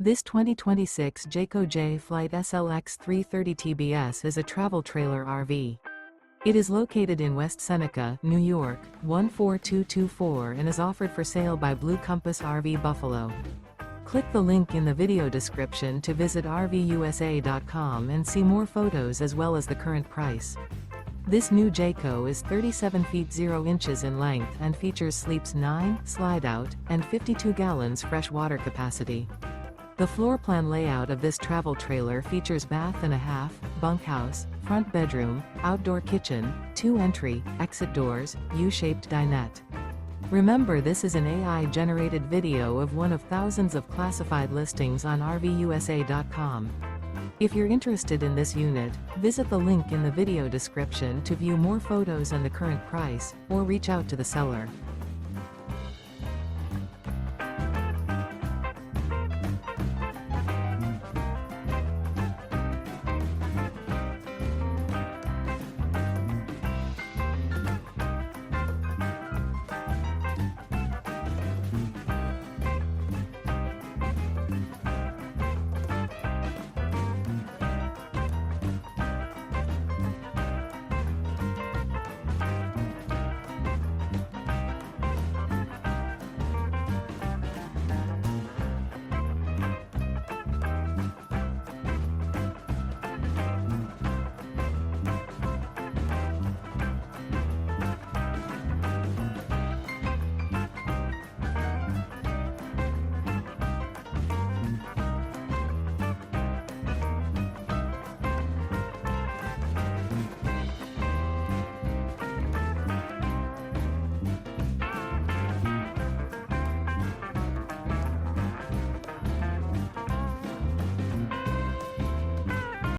This 2026 Jayco Jay Flight SLX 330 TBS is a travel trailer RV. It is located in West Seneca, New York, 14224 and is offered for sale by Blue Compass RV Buffalo. Click the link in the video description to visit RVUSA.com and see more photos as well as the current price. This new Jayco is 37 feet 0 inches in length and features sleeps 9, slide-out, and 52 gallons fresh water capacity. The floor plan layout of this travel trailer features bath and a half, bunkhouse, front bedroom, outdoor kitchen, 2 entry, exit doors, U-shaped dinette. Remember, this is an AI-generated video of one of thousands of classified listings on RVUSA.com. If you're interested in this unit, visit the link in the video description to view more photos and the current price, or reach out to the seller.